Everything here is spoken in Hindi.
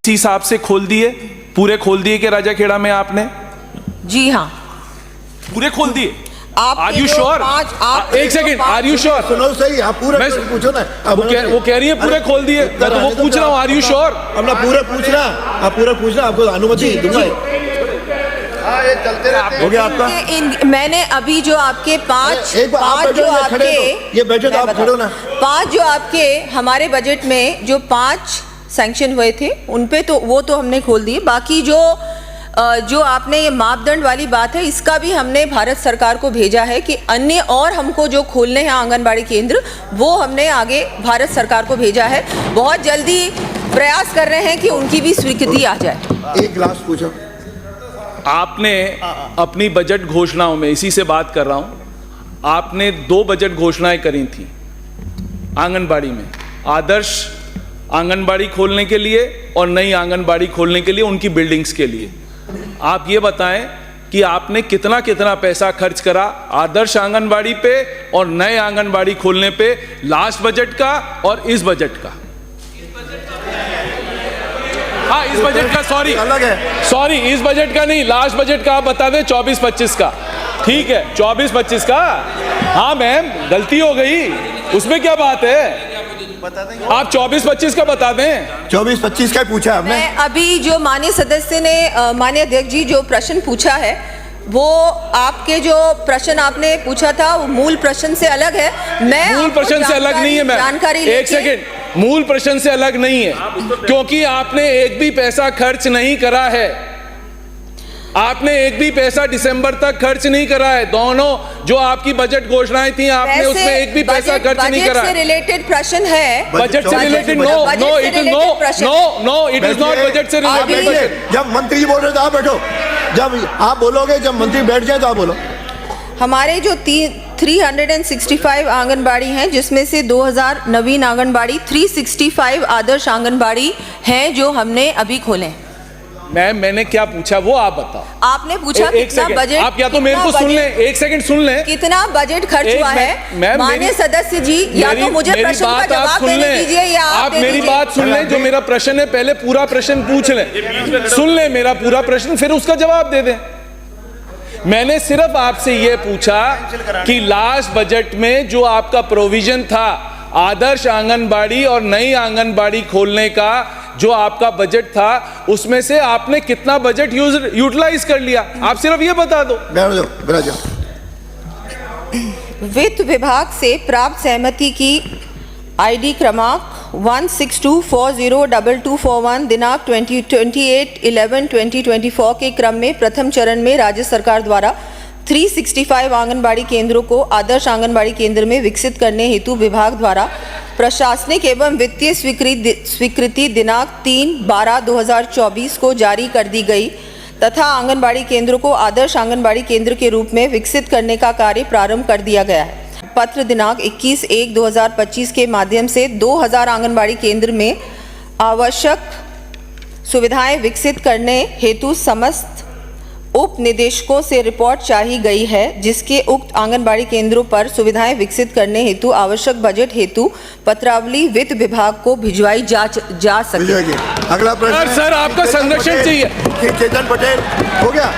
इसी हिसाब से खोल दिए, पूरे खोल दिए कि राजाखेड़ा में आपने? जी हाँ, पूरे खोल दिए। आप आर यू श्योर? एक सेकंड, आर यू श्योर? सुनो सही, आप पूरे पूछो ना। वो कह रही है पूरे खोल दिए, मैं तो वो पूछ रहा हूँ, आर यू श्योर? अब ना पूरे पूछना, आप पूरे पूछना, आपको अनुमति दूंगा। ये चलते रहते हो गया आपका। मैंने अभी जो आपके पांच जो आपके ये बजट आप खड़ो ना, 5 जो आपके हमारे बजट में जो 5 सैंक्शन हुए थे उन पे तो वो तो हमने खोल दिए। बाकी जो आपने ये मापदंड वाली बात है, इसका भी हमने भारत सरकार को भेजा है कि अन्य और हमको जो खोलने हैं आंगनबाड़ी केंद्र, वो हमने आगे भारत सरकार को भेजा है। बहुत जल्दी प्रयास कर रहे हैं कि उनकी भी स्वीकृति आ जाए। एक गिलास पूछो। आपने अपनी बजट घोषणाओं में, इसी से बात कर रहा हूं, आपने 2 बजट घोषणाएं करी थी आंगनबाड़ी में, आदर्श आंगनबाड़ी खोलने के लिए और नई आंगनबाड़ी खोलने के लिए, उनकी बिल्डिंग्स के लिए। आप ये बताएं कि आपने कितना कितना पैसा खर्च करा आदर्श आंगनबाड़ी पे और नए आंगनबाड़ी खोलने पे, लास्ट बजट का और इस बजट का? हाँ, इस बजट का, सॉरी इस बजट का नहीं, लास्ट बजट का आप बता दें, 24-25 का। ठीक है, 24-25 का। हाँ मैम, गलती हो गई, उसमें क्या बात है, आप 24-25 का बता दें। 24-25 का पूछा आपने। मैं अभी जो माननीय सदस्य ने, माननीय अध्यक्ष जी जो प्रश्न पूछा है, वो आपके जो प्रश्न आपने पूछा था वो मूल प्रश्न से अलग है। मैं मूल प्रश्न से अलग नहीं है मैम, जानकारी एक सेकंड, मूल प्रश्न से अलग नहीं है, क्योंकि आपने एक भी पैसा खर्च नहीं करा है। आपने एक भी पैसा दिसंबर तक खर्च नहीं करा है। दोनों जो आपकी बजट घोषणाएं थी, आपने उसमें एक भी पैसा खर्च नहीं करा। बजट से रिलेटेड प्रश्न है। बजट से related? No, it is not budget से रिलेटेड। जब मंत्री जी बोल रहे तो आप बैठो, जब आप बोलोगे, जब मंत्री बैठ जाए तो आप बोलो। हमारे जो 365 आंगनबाड़ी हैं, जिसमें से 2000 नवीन आंगनबाड़ी, 365 आदर्श आंगनबाड़ी हैं जो हमने अभी खोले। मैंने क्या पूछा वो आप बताओ। आपने पूछा कितना बजट, आप या तो मेरे को सुन लें, एक सेकंड सुन लें, कितना बजट खर्च हुआ है। माननीय सदस्य जी, या तो मुझे प्रश्न का जवाब देने दीजिए या आप मेरी बात सुन लें। जो मेरा प्रश्न है, पहले पूरा प्रश्न पूछ लें, सुन लें मेरा पूरा प्रश्न, फिर उसका जवाब दे दें। मैंने सिर्फ आपसे ये पूछा कि लास्ट बजट में जो आपका प्रोविजन था आदर्श आंगनबाड़ी और नई आंगनबाड़ी खोलने का, जो आपका बजट था, उसमें से आपने कितना बजट यूटिलाइज कर लिया? आप सिर्फ ये बता दो। वित्त विभाग से प्राप्त सहमति की आईडी क्रमांक 162402241 दिनांक 28/11/2024 के क्रम में प्रथम चरण में राज्य सरकार द्वारा 365 आंगनबाड़ी केंद्रों को आदर्श आंगनबाड़ी केंद्र में विकसित करने हेतु विभाग द्वारा प्रशासनिक एवं वित्तीय स्वीकृति दिनांक 3/12/2024 को जारी कर दी गई तथा आंगनबाड़ी केंद्रों को आदर्श आंगनबाड़ी केंद्र के रूप में विकसित करने का कार्य प्रारंभ कर दिया गया है। पत्र दिनांक 21/1/2025 के माध्यम से 2000 आंगनबाड़ी केंद्र में आवश्यक सुविधाएं विकसित करने हेतु समस्त उप निदेशकों से रिपोर्ट चाही गई है, जिसके उक्त आंगनबाड़ी केंद्रों पर सुविधाएं विकसित करने हेतु आवश्यक बजट हेतु पत्रावली वित्त विभाग को भिजवाई जा सके। अगला प्रश्न सर, आपका संरक्षण चाहिए। चेतन पटेल हो गया।